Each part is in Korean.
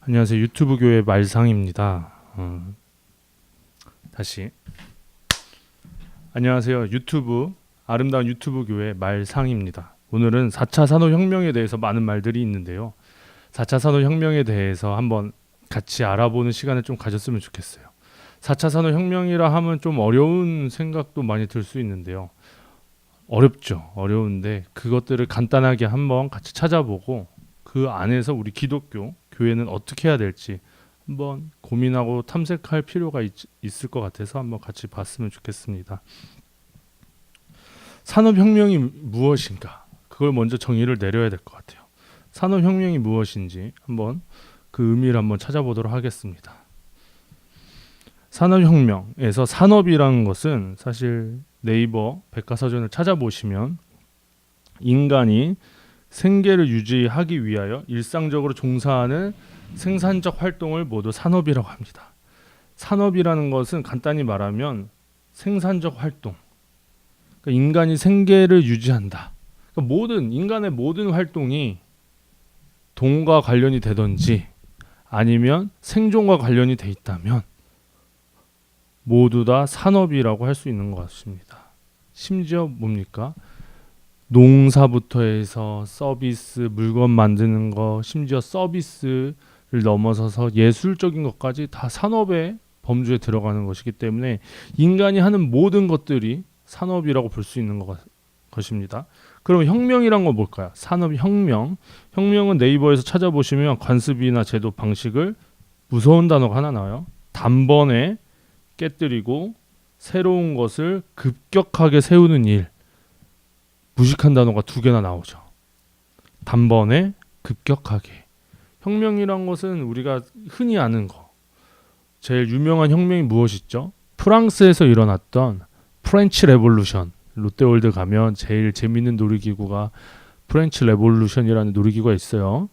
안녕하세요. 유튜브 교회 말상입니다. 다시 안녕하세요. 아름다운 유튜브 교회 말상입니다. 오늘은 4차 산업혁명에 대해서 많은 말들이 있는데요. 4차 산업혁명에 대해서 한번 같이 알아보는 시간을 좀 가졌으면 좋겠어요. 4차 산업혁명이라 하면 좀 어려운 생각도 많이 들 수 있는데요. 어렵죠. 어려운데 그것들을 간단하게 한번 같이 찾아보고 그 안에서 우리 기독교 교회는 어떻게 해야 될지 한번 고민하고 탐색할 필요가 있을 것 같아서 한번 같이 봤으면 좋겠습니다. 산업혁명이 무엇인가? 그걸 먼저 정의를 내려야 될 것 같아요. 산업혁명이 무엇인지 한번 그 의미를 한번 찾아보도록 하겠습니다. 산업혁명에서 산업이라는 것은 사실 네이버 백과사전을 찾아보시면 인간이 생계를 유지하기 위하여 일상적으로 종사하는 생산적 활동을 모두 산업이라고 합니다. 산업이라는 것은 간단히 말하면 생산적 활동, 그러니까 인간이 생계를 유지한다. 그러니까 인간의 모든 활동이 돈과 관련이 되든지 아니면 생존과 관련이 돼 있다면 모두 다 산업이라고 할 수 있는 것 같습니다. 심지어 뭡니까? 농사부터 해서 서비스, 물건 만드는 거, 심지어 서비스를 넘어서서 예술적인 것까지 다 산업의 범주에 들어가는 것이기 때문에 인간이 하는 모든 것들이 산업이라고 볼 수 있는 것입니다. 그럼 혁명이란 건 뭘까요? 산업혁명. 혁명은 네이버에서 찾아보시면 관습이나 제도 방식을 무서운 단어가 하나 나와요. 단번에 깨뜨리고 새로운 것을 급격하게 세우는 일. 무식한 단어가 두 개나 나오죠. 단번에 급격하게. 혁명이란 것은 우리가 흔히 아는 거. 제일 유명한 혁명이 무엇이죠? 프랑스에서 일어났던 프렌치 레볼루션. 롯데월드 가면 제일 재밌는 놀이기구가 프렌치 레볼루션이라는 놀이기구가 있어요.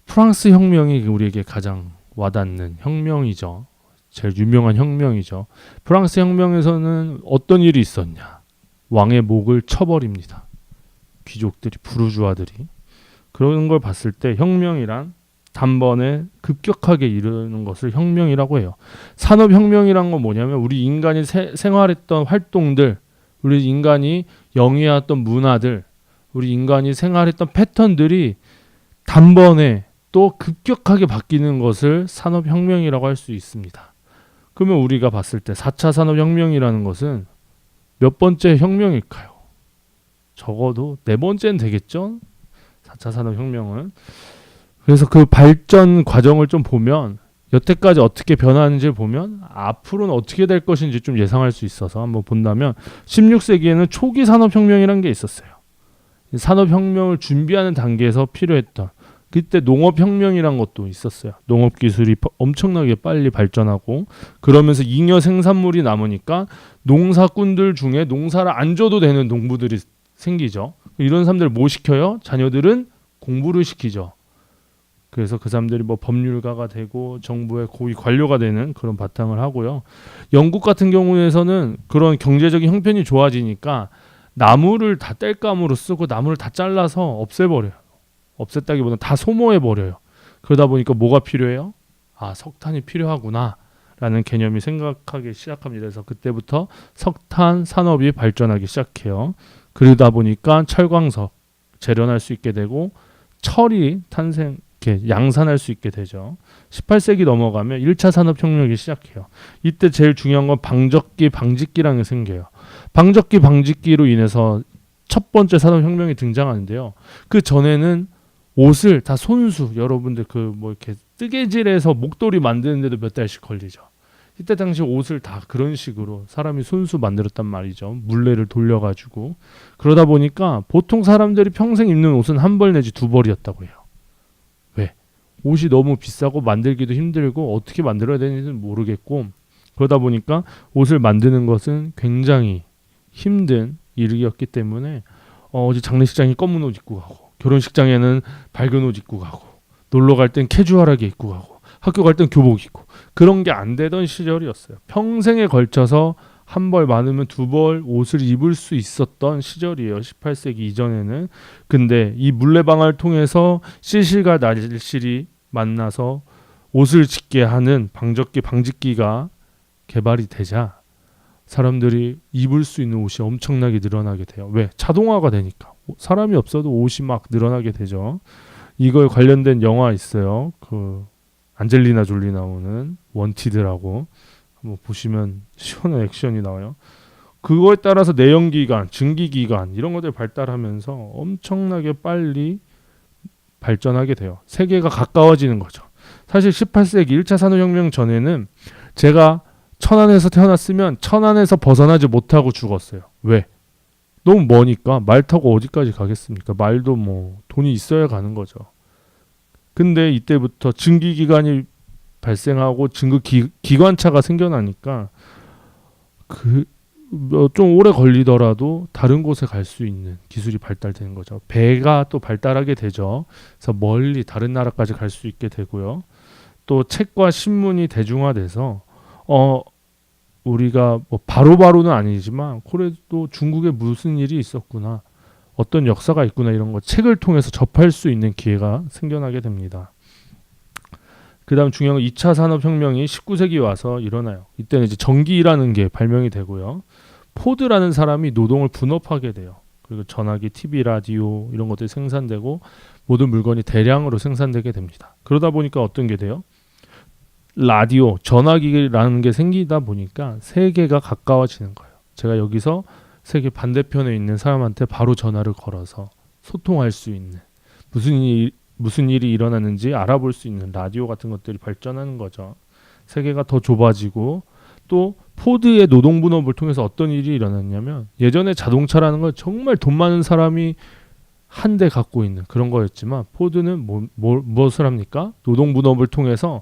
프랑스 혁명이 우리에게 가장 와닿는 혁명이죠. 제일 유명한 혁명이죠. 프랑스 혁명에서는 어떤 일이 있었냐? 왕의 목을 쳐버립니다. 귀족들이, 부르주아들이. 그런 걸 봤을 때 혁명이란 단번에 급격하게 이루는 것을 혁명이라고 해요. 산업혁명이란 건 뭐냐면 우리 인간이 생활했던 활동들, 우리 인간이 영위해왔던 문화들, 우리 인간이 생활했던 패턴들이 단번에 또 급격하게 바뀌는 것을 산업혁명이라고 할 수 있습니다. 그러면 우리가 봤을 때 4차 산업혁명이라는 것은 몇 번째 혁명일까요? 적어도 네 번째는 되겠죠? 4차 산업혁명은. 그래서 그 발전 과정을 좀 보면 여태까지 어떻게 변하는지를 보면 앞으로는 어떻게 될 것인지 좀 예상할 수 있어서 한번 본다면 16세기에는 초기 산업혁명이라는 게 있었어요. 산업혁명을 준비하는 단계에서 필요했던 그때 농업혁명이란 것도 있었어요. 농업기술이 엄청나게 빨리 발전하고 그러면서 잉여 생산물이 남으니까 농사꾼들 중에 농사를 안 줘도 되는 농부들이 생기죠. 이런 사람들 뭐 시켜요? 자녀들은 공부를 시키죠. 그래서 그 사람들이 뭐 법률가가 되고 정부의 고위 관료가 되는 그런 바탕을 하고요. 영국 같은 경우에서는 그런 경제적인 형편이 좋아지니까 나무를 다 땔감으로 쓰고 나무를 다 잘라서 없애버려요. 없앴다기보다는 다 소모해버려요. 그러다 보니까 뭐가 필요해요? 아, 석탄이 필요하구나 라는 개념이 생각하기 시작합니다. 그래서 그때부터 석탄 산업이 발전하기 시작해요. 그러다 보니까 철광석 재련할 수 있게 되고 철이 이렇게 양산할 수 있게 되죠. 18세기 넘어가면 1차 산업혁명이 시작해요. 이때 제일 중요한 건 방적기, 방직기라는 게 생겨요. 방적기, 방직기로 인해서 첫 번째 산업혁명이 등장하는데요. 그 전에는 옷을 다 손수, 여러분들 그 뭐 이렇게 뜨개질해서 목도리 만드는데도 몇 달씩 걸리죠. 이때 당시 옷을 다 그런 식으로 사람이 손수 만들었단 말이죠. 물레를 돌려가지고. 그러다 보니까 보통 사람들이 평생 입는 옷은 한 벌 내지 두 벌이었다고 해요. 왜? 옷이 너무 비싸고 만들기도 힘들고 어떻게 만들어야 되는지는 모르겠고 그러다 보니까 옷을 만드는 것은 굉장히 힘든 일이었기 때문에 어제 장례식장에 검은 옷 입고 가고 결혼식장에는 밝은 옷 입고 가고 놀러 갈 땐 캐주얼하게 입고 가고 학교 갈 땐 교복 입고 그런 게 안 되던 시절이었어요. 평생에 걸쳐서 한 벌 많으면 두 벌 옷을 입을 수 있었던 시절이에요. 18세기 이전에는. 근데 이 물레방아를 통해서 실실과 날실이 만나서 옷을 짓게 하는 방직기가 개발이 되자 사람들이 입을 수 있는 옷이 엄청나게 늘어나게 돼요. 왜? 자동화가 되니까. 사람이 없어도 옷이 막 늘어나게 되죠. 이걸 관련된 영화 있어요. 그 안젤리나 졸리 나오는 원티드라고 한번 보시면 시원한 액션이 나와요. 그거에 따라서 내연기관, 증기기관 이런 것들 발달하면서 엄청나게 빨리 발전하게 돼요. 세계가 가까워지는 거죠. 사실 18세기 1차 산업혁명 전에는 제가 천안에서 태어났으면 천안에서 벗어나지 못하고 죽었어요. 왜? 너무 머니까 말 타고 어디까지 가겠습니까? 말도 뭐 돈이 있어야 가는 거죠. 근데 이때부터 증기기관이 발생하고 기관차가 생겨나니까 좀 오래 걸리더라도 다른 곳에 갈 수 있는 기술이 발달되는 거죠. 배가 또 발달하게 되죠. 그래서 멀리 다른 나라까지 갈 수 있게 되고요. 또 책과 신문이 대중화돼서 우리가 뭐 바로바로는 아니지만 그래도 중국에 무슨 일이 있었구나, 어떤 역사가 있구나 이런 거 책을 통해서 접할 수 있는 기회가 생겨나게 됩니다. 그 다음 중요한 건 2차 산업혁명이 19세기 와서 일어나요. 이때는 이제 전기라는 게 발명이 되고요. 포드라는 사람이 노동을 분업하게 돼요. 그리고 전화기, TV, 라디오 이런 것들이 생산되고 모든 물건이 대량으로 생산되게 됩니다. 그러다 보니까 어떤 게 돼요? 라디오, 전화기라는 게 생기다 보니까 세계가 가까워지는 거예요. 제가 여기서 세계 반대편에 있는 사람한테 바로 전화를 걸어서 소통할 수 있는, 무슨 일이 일어나는지 알아볼 수 있는 라디오 같은 것들이 발전하는 거죠. 세계가 더 좁아지고, 또 포드의 노동 분업을 통해서 어떤 일이 일어났냐면, 예전에 자동차라는 건 정말 돈 많은 사람이 한 대 갖고 있는 그런 거였지만, 포드는 무엇을 합니까? 노동 분업을 통해서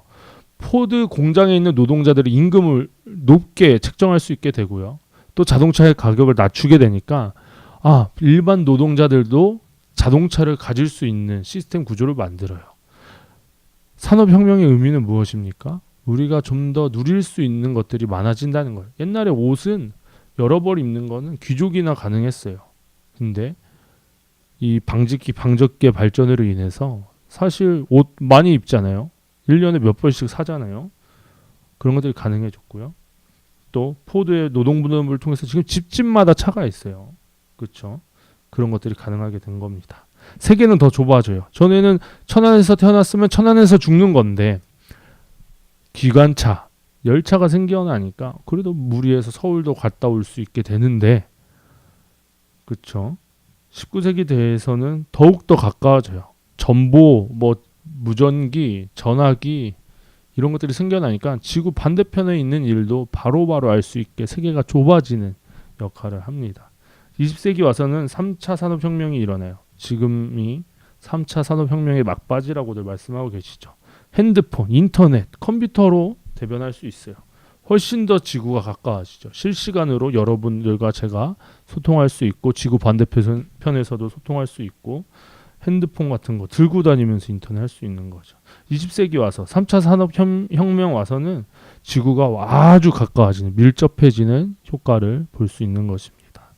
포드 공장에 있는 노동자들의 임금을 높게 책정할 수 있게 되고요. 또 자동차의 가격을 낮추게 되니까 일반 노동자들도 자동차를 가질 수 있는 시스템 구조를 만들어요. 산업혁명의 의미는 무엇입니까? 우리가 좀 더 누릴 수 있는 것들이 많아진다는 거예요. 옛날에 옷은 여러 벌 입는 거는 귀족이나 가능했어요. 근데 이 방적기 발전으로 인해서 사실 옷 많이 입잖아요. 1년에 몇 벌씩 사잖아요. 그런 것들이 가능해졌고요. 또 포드의 노동 분업을 통해서 지금 집집마다 차가 있어요. 그렇죠? 그런 것들이 가능하게 된 겁니다. 세계는 더 좁아져요. 전에는 천안에서 태어났으면 천안에서 죽는 건데 기관차, 열차가 생겨나니까 그래도 무리해서 서울도 갔다 올 수 있게 되는데, 그렇죠? 19세기 대해서는 더욱 더 가까워져요. 전보, 무전기, 전화기 이런 것들이 생겨나니까 지구 반대편에 있는 일도 바로바로 알 수 있게 세계가 좁아지는 역할을 합니다. 20세기 와서는 3차 산업혁명이 일어나요. 지금이 3차 산업혁명의 막바지라고들 말씀하고 계시죠. 핸드폰, 인터넷, 컴퓨터로 대변할 수 있어요. 훨씬 더 지구가 가까워지죠. 실시간으로 여러분들과 제가 소통할 수 있고, 지구 반대편에서도 소통할 수 있고, 핸드폰 같은 거 들고 다니면서 인터넷 할 수 있는 거죠. 20세기 와서 3차 산업혁명 와서는 지구가 아주 가까워지는, 밀접해지는 효과를 볼 수 있는 것입니다.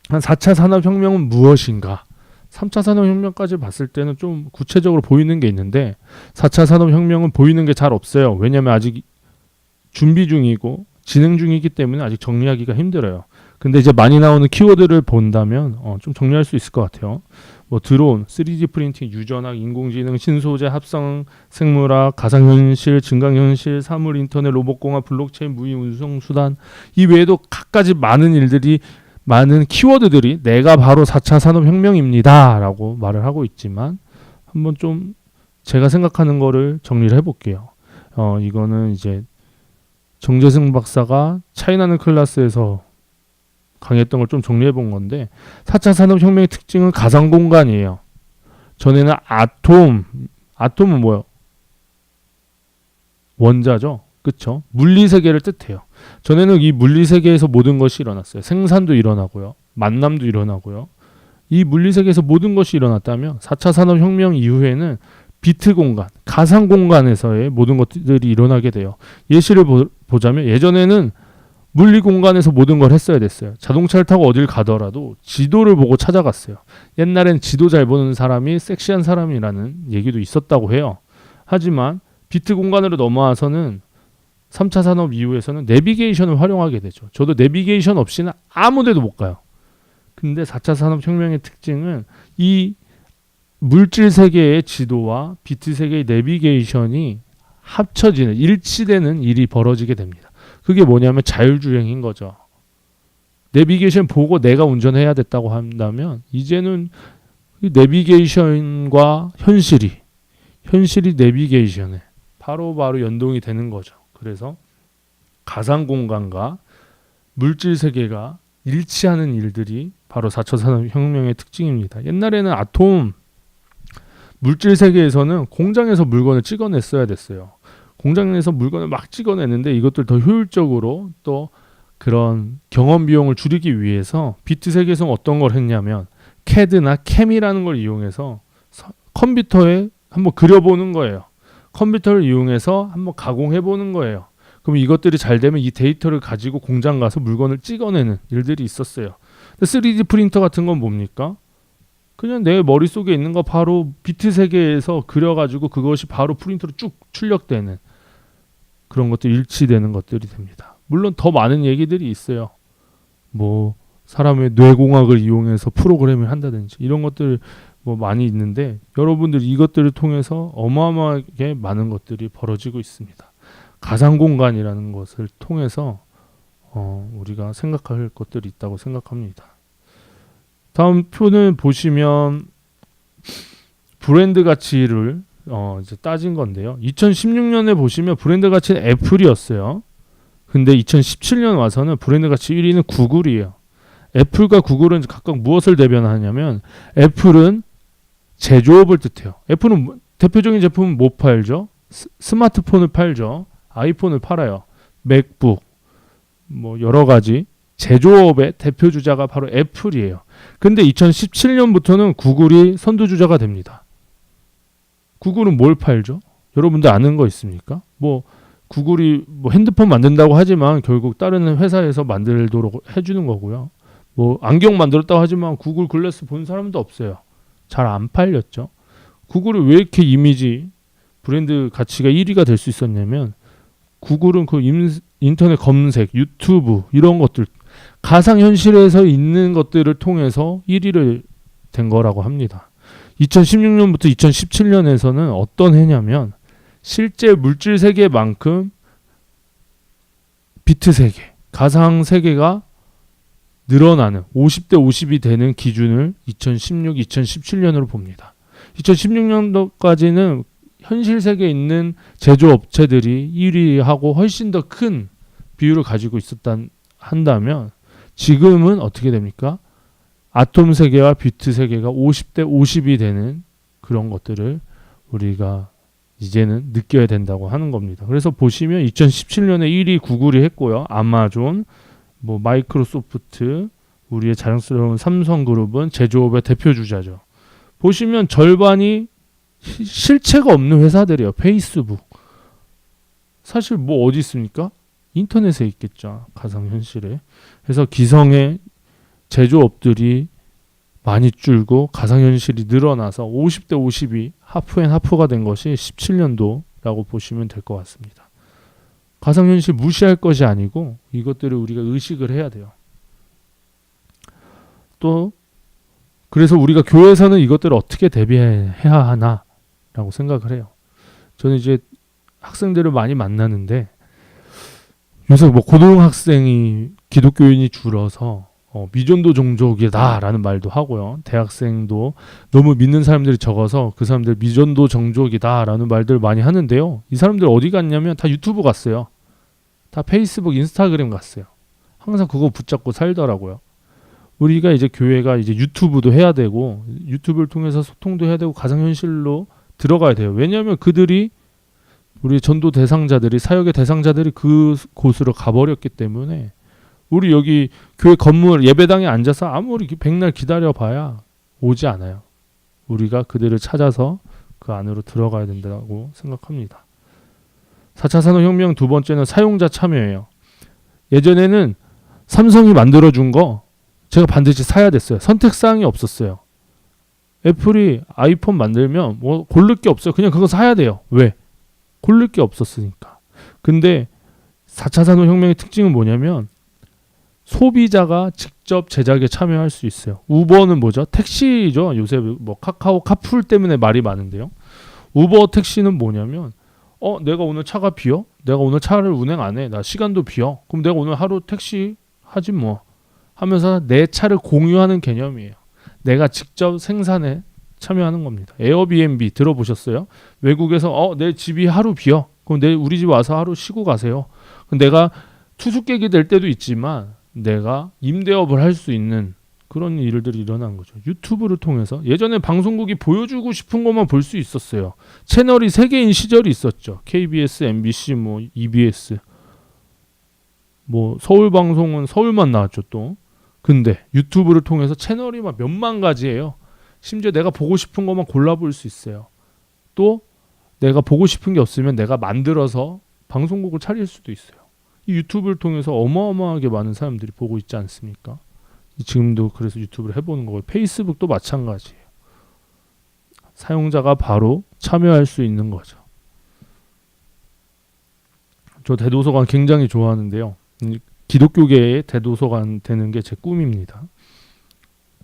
4차 산업혁명은 무엇인가? 3차 산업혁명까지 봤을 때는 좀 구체적으로 보이는 게 있는데 4차 산업혁명은 보이는 게 잘 없어요. 왜냐하면 아직 준비 중이고 진행 중이기 때문에 아직 정리하기가 힘들어요. 근데 이제 많이 나오는 키워드를 본다면 좀 정리할 수 있을 것 같아요. 드론, 3D 프린팅, 유전학, 인공지능, 신소재, 합성 생물학, 가상현실, 증강현실, 사물 인터넷, 로봇공학, 블록체인, 무인 운송 수단, 이 외에도 갖가지 많은 키워드들이 내가 바로 4차 산업혁명입니다 라고 말을 하고 있지만, 한번 좀 제가 생각하는 거를 정리를 해볼게요. 이거는 이제 정재승 박사가 차이나는 클래스에서 강의했던 걸 좀 정리해 본 건데, 4차 산업혁명의 특징은 가상공간이에요. 전에는 아톰은 뭐예요? 원자죠. 그쵸? 물리세계를 뜻해요. 전에는 이 물리세계에서 모든 것이 일어났어요. 생산도 일어나고요. 만남도 일어나고요. 이 물리세계에서 모든 것이 일어났다면 4차 산업혁명 이후에는 비트 공간, 가상 공간에서의 모든 것들이 일어나게 돼요. 예시를 보자면 예전에는 물리 공간에서 모든 걸 했어야 됐어요. 자동차를 타고 어딜 가더라도 지도를 보고 찾아갔어요. 옛날엔 지도 잘 보는 사람이 섹시한 사람이라는 얘기도 있었다고 해요. 하지만 비트 공간으로 넘어와서는 3차 산업 이후에서는 내비게이션을 활용하게 되죠. 저도 내비게이션 없이는 아무 데도 못 가요. 근데 4차 산업혁명의 특징은 이 물질 세계의 지도와 비트 세계의 내비게이션이 합쳐지는, 일치되는 일이 벌어지게 됩니다. 그게 뭐냐면 자율주행인 거죠. 내비게이션 보고 내가 운전해야 됐다고 한다면 이제는 내비게이션과 현실이 내비게이션에 바로바로 연동이 되는 거죠. 그래서 가상 공간과 물질 세계가 일치하는 일들이 바로 4차 산업혁명의 특징입니다. 옛날에는 아톰 물질 세계에서는 공장에서 물건을 찍어냈어야 됐어요. 공장에서 물건을 막 찍어내는데 이것들 더 효율적으로 또 그런 경험 비용을 줄이기 위해서 비트 세계에서 어떤 걸 했냐면 CAD나 CAM이라는 걸 이용해서 컴퓨터에 한번 그려보는 거예요. 컴퓨터를 이용해서 한번 가공해보는 거예요. 그럼 이것들이 잘 되면 이 데이터를 가지고 공장 가서 물건을 찍어내는 일들이 있었어요. 3D 프린터 같은 건 뭡니까? 그냥 내 머릿속에 있는 거 바로 비트 세계에서 그려가지고 그것이 바로 프린터로 쭉 출력되는 그런 것들, 일치되는 것들이 됩니다. 물론 더 많은 얘기들이 있어요. 뭐 사람의 뇌공학을 이용해서 프로그램을 한다든지 이런 것들 뭐 많이 있는데 여러분들 이것들을 통해서 어마어마하게 많은 것들이 벌어지고 있습니다. 가상 공간이라는 것을 통해서 우리가 생각할 것들이 있다고 생각합니다. 다음 표는 보시면 브랜드 가치를 이제 따진 건데요. 2016년에 보시면 브랜드 가치는 애플이었어요. 근데 2017년 와서는 브랜드 가치 1위는 구글이에요. 애플과 구글은 각각 무엇을 대변하냐면 애플은 제조업을 뜻해요. 애플은 대표적인 제품은 뭐 팔죠? 스마트폰을 팔죠. 아이폰을 팔아요. 맥북 뭐 여러 가지 제조업의 대표 주자가 바로 애플이에요. 근데 2017년부터는 구글이 선두주자가 됩니다. 구글은 뭘 팔죠? 여러분들 아는 거 있습니까? 뭐 구글이 뭐 핸드폰 만든다고 하지만 결국 다른 회사에서 만들도록 해주는 거고요. 뭐 안경 만들었다고 하지만 구글 글래스 본 사람도 없어요. 잘 안 팔렸죠. 구글이 왜 이렇게 이미지 브랜드 가치가 1위가 될 수 있었냐면 구글은 그 인터넷 검색, 유튜브 이런 것들 가상현실에서 있는 것들을 통해서 1위를 된 거라고 합니다. 2016년부터 2017년에서는 어떤 해냐면 실제 물질 세계만큼 비트 세계, 가상 세계가 늘어나는 50대 50이 되는 기준을 2016, 2017년으로 봅니다. 2016년도까지는 현실 세계에 있는 제조업체들이 1위하고 훨씬 더 큰 비율을 가지고 한다면 지금은 어떻게 됩니까? 아톰 세계와 비트 세계가 50대 50이 되는 그런 것들을 우리가 이제는 느껴야 된다고 하는 겁니다. 그래서 보시면 2017년에 1위 구글이 했고요. 아마존, 뭐 마이크로소프트, 우리의 자랑스러운 삼성그룹은 제조업의 대표 주자죠. 보시면 절반이 실체가 없는 회사들이에요. 페이스북. 사실 뭐 어디 있습니까? 인터넷에 있겠죠. 가상현실에. 그래서 기성의 제조업들이 많이 줄고 가상현실이 늘어나서 50대 50이 하프앤하프가 된 것이 17년도라고 보시면 될 것 같습니다. 가상현실 무시할 것이 아니고 이것들을 우리가 의식을 해야 돼요. 또 그래서 우리가 교회에서는 이것들을 어떻게 대비해야 하나라고 생각을 해요. 저는 이제 학생들을 많이 만나는데 요새 뭐 고등학생이 기독교인이 줄어서 미전도 종족이다라는 말도 하고요. 대학생도 너무 믿는 사람들이 적어서 그 사람들 미전도 종족이다라는 말들 많이 하는데요. 이 사람들 어디 갔냐면 다 유튜브 갔어요. 다 페이스북, 인스타그램 갔어요. 항상 그거 붙잡고 살더라고요. 우리가 이제 교회가 이제 유튜브도 해야 되고 유튜브를 통해서 소통도 해야 되고 가상현실로 들어가야 돼요. 왜냐하면 그들이 우리 전도 대상자들이 사역의 대상자들이 그 곳으로 가버렸기 때문에 우리 여기 교회 건물 예배당에 앉아서 아무리 백날 기다려봐야 오지 않아요. 우리가 그들을 찾아서 그 안으로 들어가야 된다고 생각합니다. 4차 산업혁명 두 번째는 사용자 참여예요. 예전에는 삼성이 만들어준 거 제가 반드시 사야 됐어요. 선택사항이 없었어요. 애플이 아이폰 만들면 뭐 고를 게 없어요. 그냥 그거 사야 돼요. 왜? 고를 게 없었으니까. 근데 4차 산업혁명의 특징은 뭐냐면 소비자가 직접 제작에 참여할 수 있어요. 우버는 뭐죠? 택시죠. 요새 뭐 카카오 카풀 때문에 말이 많은데요. 우버 택시는 뭐냐면 내가 오늘 차가 비어? 내가 오늘 차를 운행 안 해. 나 시간도 비어. 그럼 내가 오늘 하루 택시 하지 뭐 하면서 내 차를 공유하는 개념이에요. 내가 직접 생산에 참여하는 겁니다. 에어비앤비 들어보셨어요? 외국에서 내 집이 하루 비어. 그럼 우리 집 와서 하루 쉬고 가세요. 그럼 내가 투숙객이 될 때도 있지만 내가 임대업을 할 수 있는 그런 일들이 일어난 거죠. 유튜브를 통해서 예전에 방송국이 보여주고 싶은 것만 볼 수 있었어요. 채널이 3개인 시절이 있었죠. KBS, MBC, 뭐 EBS, 뭐 서울 방송은 서울만 나왔죠 또. 근데 유튜브를 통해서 채널이 막 몇만 가지예요. 심지어 내가 보고 싶은 것만 골라볼 수 있어요. 또 내가 보고 싶은 게 없으면 내가 만들어서 방송국을 차릴 수도 있어요. 이 유튜브를 통해서 어마어마하게 많은 사람들이 보고 있지 않습니까? 지금도 그래서 유튜브를 해보는 거고 페이스북도 마찬가지예요. 사용자가 바로 참여할 수 있는 거죠. 저 대도서관 굉장히 좋아하는데요. 기독교계의 대도서관 되는 게 제 꿈입니다.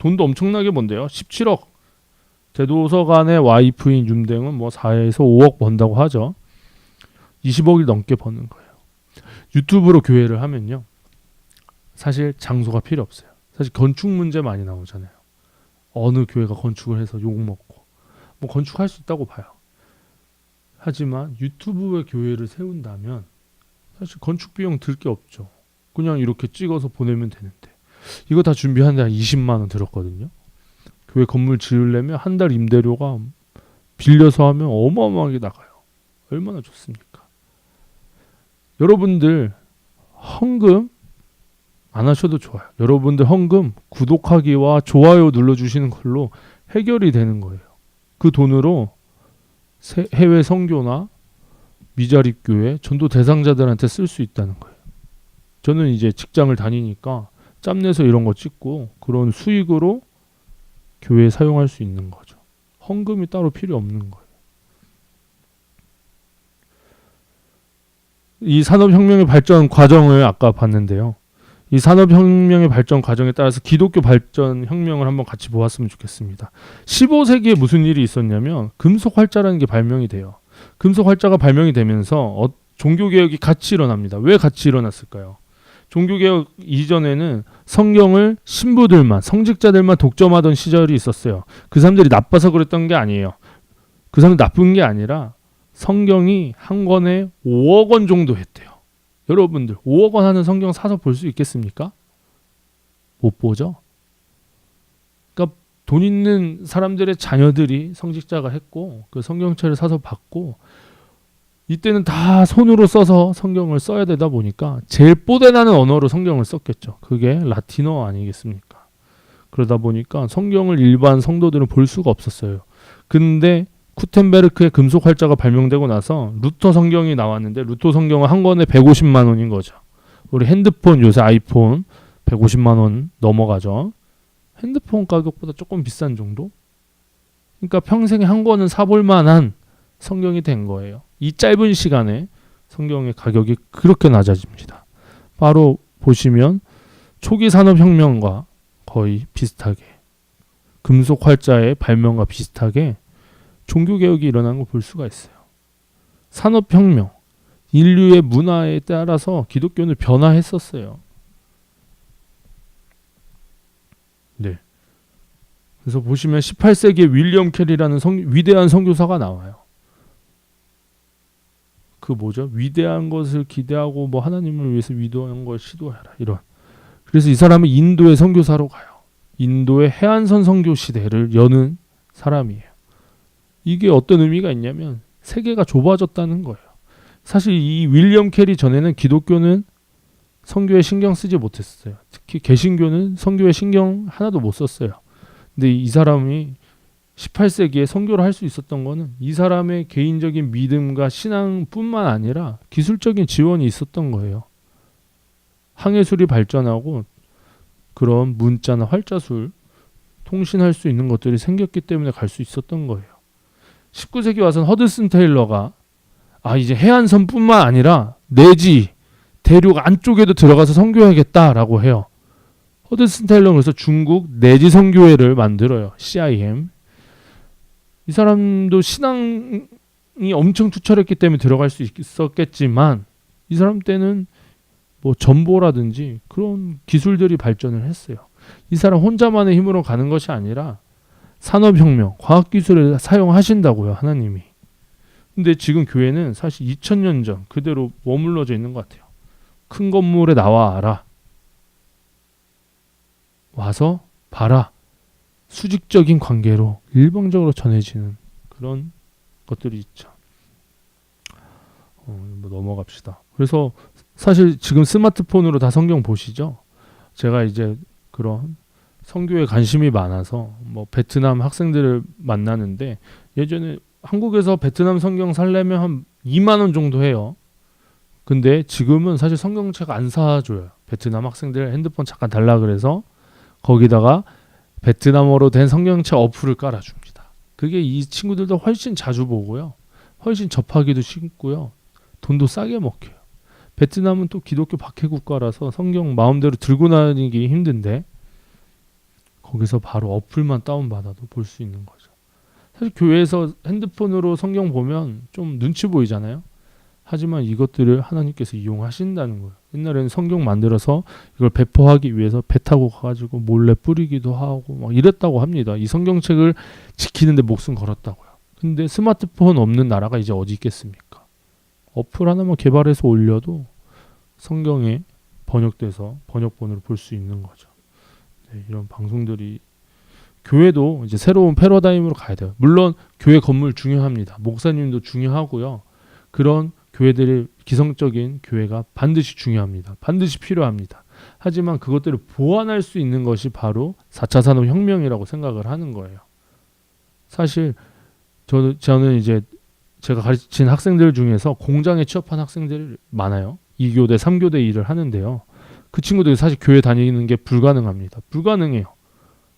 돈도 엄청나게 번대요. 17억. 대도서관의 와이프인 윤댕은 뭐 4에서 5억 번다고 하죠. 20억이 넘게 버는 거예요. 유튜브로 교회를 하면요. 사실 장소가 필요 없어요. 사실 건축 문제 많이 나오잖아요. 어느 교회가 건축을 해서 욕먹고 뭐 건축할 수 있다고 봐요. 하지만 유튜브에 교회를 세운다면 사실 건축 비용 들 게 없죠. 그냥 이렇게 찍어서 보내면 되는데 이거 다 준비하는데 한 20만 원 들었거든요. 교회 건물 지으려면 한 달 임대료가 빌려서 하면 어마어마하게 나가요. 얼마나 좋습니까? 여러분들 헌금 안 하셔도 좋아요. 여러분들 헌금 구독하기와 좋아요 눌러주시는 걸로 해결이 되는 거예요. 그 돈으로 해외 선교나 미자립교회 전도 대상자들한테 쓸 수 있다는 거예요. 저는 이제 직장을 다니니까 짬내서 이런 거 찍고 그런 수익으로 교회에 사용할 수 있는 거죠. 헌금이 따로 필요 없는 거예요. 이 산업혁명의 발전 과정을 아까 봤는데요. 이 산업혁명의 발전 과정에 따라서 기독교 발전 혁명을 한번 같이 보았으면 좋겠습니다. 15세기에 무슨 일이 있었냐면 금속활자라는 게 발명이 돼요. 금속활자가 발명이 되면서 종교개혁이 같이 일어납니다. 왜 같이 일어났을까요? 종교개혁 이전에는 성경을 신부들만, 성직자들만 독점하던 시절이 있었어요. 그 사람들이 나빠서 그랬던 게 아니에요. 그 사람들 나쁜 게 아니라 성경이 한 권에 5억 원 정도 했대요. 여러분들 5억 원 하는 성경 사서 볼 수 있겠습니까? 못 보죠. 그러니까 돈 있는 사람들의 자녀들이 성직자가 했고 그 성경책을 사서 받고 이때는 다 손으로 써서 성경을 써야 되다 보니까 제일 뽀대나는 언어로 성경을 썼겠죠. 그게 라틴어 아니겠습니까? 그러다 보니까 성경을 일반 성도들은 볼 수가 없었어요. 근데 쿠텐베르크의 금속 활자가 발명되고 나서 루터 성경이 나왔는데 루터 성경은 한 권에 150만 원인 거죠. 우리 핸드폰 요새 아이폰 150만 원 넘어가죠. 핸드폰 가격보다 조금 비싼 정도? 그러니까 평생에 한 권은 사볼 만한 성경이 된 거예요. 이 짧은 시간에 성경의 가격이 그렇게 낮아집니다. 바로 보시면 초기 산업혁명과 거의 비슷하게 금속 활자의 발명과 비슷하게 종교개혁이 일어난 걸 볼 수가 있어요. 산업혁명, 인류의 문화에 따라서 기독교는 변화했었어요. 네. 그래서 보시면 18세기에 윌리엄 캐리라는 위대한 선교사가 나와요. 그 뭐죠? 위대한 것을 기대하고 뭐 하나님을 위해서 위대한 걸 시도해라 이런. 그래서 이 사람은 인도의 선교사로 가요. 인도의 해안선 선교 시대를 여는 사람이에요. 이게 어떤 의미가 있냐면 세계가 좁아졌다는 거예요. 사실 이 윌리엄 캐리 전에는 기독교는 선교에 신경 쓰지 못했어요. 특히 개신교는 선교에 신경 하나도 못 썼어요. 근데 이 사람이 18세기에 선교를 할 수 있었던 거는 이 사람의 개인적인 믿음과 신앙뿐만 아니라 기술적인 지원이 있었던 거예요. 항해술이 발전하고 그런 문자나 활자술, 통신할 수 있는 것들이 생겼기 때문에 갈 수 있었던 거예요. 19세기 와서는 허드슨 테일러가 이제 해안선뿐만 아니라 내지 대륙 안쪽에도 들어가서 선교하겠다라고 해요. 허드슨 테일러는 그래서 중국 내지 선교회를 만들어요. CIM. 이 사람도 신앙이 엄청 투철했기 때문에 들어갈 수 있었겠지만 이 사람 때는 뭐 전보라든지 그런 기술들이 발전을 했어요. 이 사람 혼자만의 힘으로 가는 것이 아니라 산업혁명, 과학기술을 사용하신다고요, 하나님이. 근데 지금 교회는 사실 2000년 전 그대로 머물러져 있는 것 같아요. 큰 건물에 나와라. 와서 봐라. 수직적인 관계로 일방적으로 전해지는 그런 것들이 있죠. 뭐 넘어갑시다. 그래서 사실 지금 스마트폰으로 다 성경 보시죠. 제가 이제 그런 선교에 관심이 많아서 뭐 베트남 학생들을 만나는데 예전에 한국에서 베트남 성경 살려면 한 2만 원 정도 해요. 근데 지금은 사실 성경책 안 사줘요. 베트남 학생들 핸드폰 잠깐 달라 그래서 거기다가 베트남어로 된 성경책 어플을 깔아줍니다. 그게 이 친구들도 훨씬 자주 보고요. 훨씬 접하기도 쉽고요. 돈도 싸게 먹혀요. 베트남은 또 기독교 박해 국가라서 성경 마음대로 들고 다니기 힘든데 거기서 바로 어플만 다운받아도 볼 수 있는 거죠. 사실 교회에서 핸드폰으로 성경 보면 좀 눈치 보이잖아요. 하지만 이것들을 하나님께서 이용하신다는 거예요. 옛날에는 성경 만들어서 이걸 배포하기 위해서 배 타고 가가지고 몰래 뿌리기도 하고 막 이랬다고 합니다. 이 성경책을 지키는데 목숨 걸었다고요. 근데 스마트폰 없는 나라가 이제 어디 있겠습니까? 어플 하나만 개발해서 올려도 성경에 번역돼서 번역본으로 볼 수 있는 거죠. 네, 이런 방송들이 교회도 이제 새로운 패러다임으로 가야 돼요. 물론 교회 건물 중요합니다. 목사님도 중요하고요. 그런 교회들의 기성적인 교회가 반드시 중요합니다. 반드시 필요합니다. 하지만 그것들을 보완할 수 있는 것이 바로 4차 산업혁명이라고 생각을 하는 거예요. 사실 저는 이제 제가 가르친 학생들 중에서 공장에 취업한 학생들이 많아요. 2교대, 3교대 일을 하는데요. 그 친구들이 사실 교회 다니는 게 불가능합니다. 불가능해요.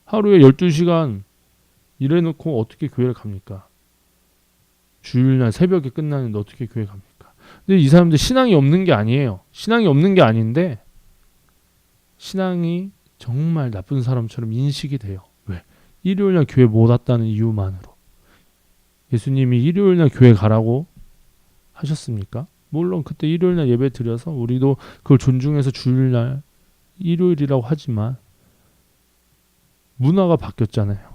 하루에 12시간 일해놓고 어떻게 교회를 갑니까? 주일날 새벽에 끝나는데 어떻게 교회 갑니까? 근데 이 사람들 신앙이 없는 게 아니에요. 신앙이 없는 게 아닌데 신앙이 정말 나쁜 사람처럼 인식이 돼요. 왜? 일요일날 교회 못 왔다는 이유만으로. 예수님이 일요일날 교회 가라고 하셨습니까? 물론 그때 일요일날 예배 드려서 우리도 그걸 존중해서 주일날 일요일이라고 하지만 문화가 바뀌었잖아요.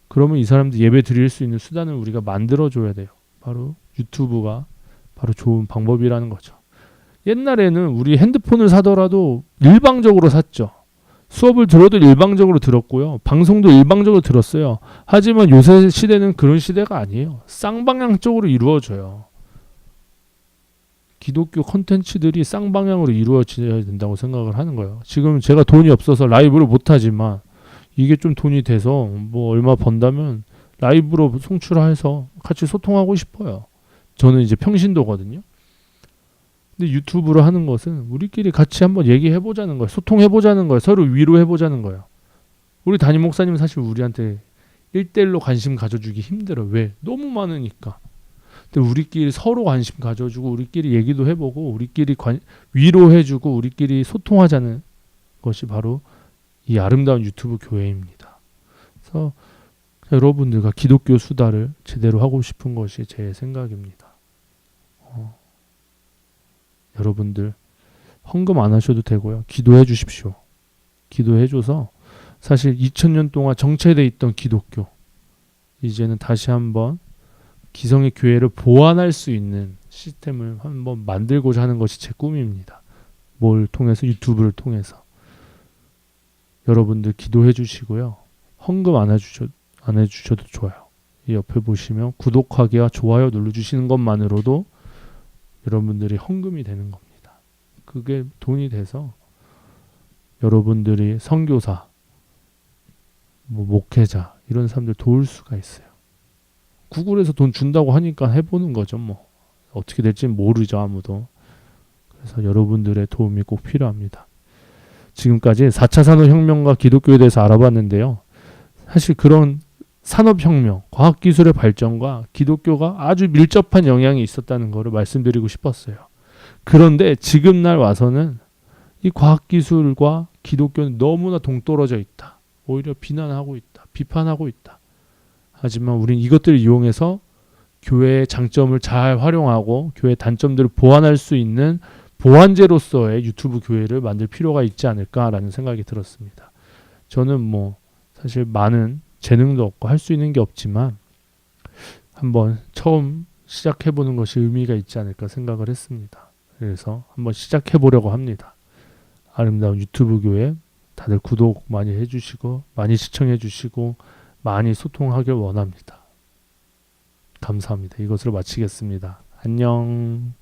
그러면 이 사람들 예배 드릴 수 있는 수단을 우리가 만들어줘야 돼요. 바로 유튜브가 바로 좋은 방법이라는 거죠. 옛날에는 우리 핸드폰을 사더라도 일방적으로 샀죠. 수업을 들어도 일방적으로 들었고요. 방송도 일방적으로 들었어요. 하지만 요새 시대는 그런 시대가 아니에요. 쌍방향적으로 이루어져요. 기독교 콘텐츠들이 쌍방향으로 이루어져야 된다고 생각을 하는 거예요. 지금 제가 돈이 없어서 라이브를 못하지만 이게 좀 돈이 돼서 뭐 얼마 번다면 라이브로 송출해서 같이 소통하고 싶어요. 저는 이제 평신도거든요. 근데 유튜브로 하는 것은 우리끼리 같이 한번 얘기해보자는 거예요. 소통해보자는 거예요. 서로 위로해보자는 거예요. 우리 담임 목사님은 사실 우리한테 1대1로 관심 가져주기 힘들어. 왜? 너무 많으니까. 근데 우리끼리 서로 관심 가져주고 우리끼리 얘기도 해보고 우리끼리 위로해주고 우리끼리 소통하자는 것이 바로 이 아름다운 유튜브 교회입니다. 그래서 여러분들과 기독교 수다를 제대로 하고 싶은 것이 제 생각입니다. 여러분들 헌금 안 하셔도 되고요. 기도해 주십시오. 기도해 줘서 사실 2000년 동안 정체돼 있던 기독교 이제는 다시 한번 기성의 교회를 보완할 수 있는 시스템을 한번 만들고자 하는 것이 제 꿈입니다. 뭘 통해서? 유튜브를 통해서. 여러분들 기도해 주시고요. 헌금 안 해주셔도 좋아요. 이 옆에 보시면 구독하기와 좋아요 눌러주시는 것만으로도 여러분들이 헌금이 되는 겁니다. 그게 돈이 돼서 여러분들이 선교사, 목회자 이런 사람들 도울 수가 있어요. 구글에서 돈 준다고 하니까 해보는 거죠. 뭐 어떻게 될지 모르죠 아무도. 그래서 여러분들의 도움이 꼭 필요합니다. 지금까지 4차 산업혁명과 기독교에 대해서 알아봤는데요. 사실 그런 산업혁명, 과학기술의 발전과 기독교가 아주 밀접한 영향이 있었다는 것을 말씀드리고 싶었어요. 그런데 지금 날 와서는 이 과학기술과 기독교는 너무나 동떨어져 있다. 오히려 비난하고 있다. 비판하고 있다. 하지만 우린 이것들을 이용해서 교회의 장점을 잘 활용하고 교회의 단점들을 보완할 수 있는 보완제로서의 유튜브 교회를 만들 필요가 있지 않을까라는 생각이 들었습니다. 저는 뭐 사실 많은 재능도 없고 할 수 있는 게 없지만 한번 처음 시작해보는 것이 의미가 있지 않을까 생각을 했습니다. 그래서 한번 시작해보려고 합니다. 아름다운 유튜브 교회 다들 구독 많이 해주시고 많이 시청해주시고 많이 소통하길 원합니다. 감사합니다. 이것으로 마치겠습니다. 안녕.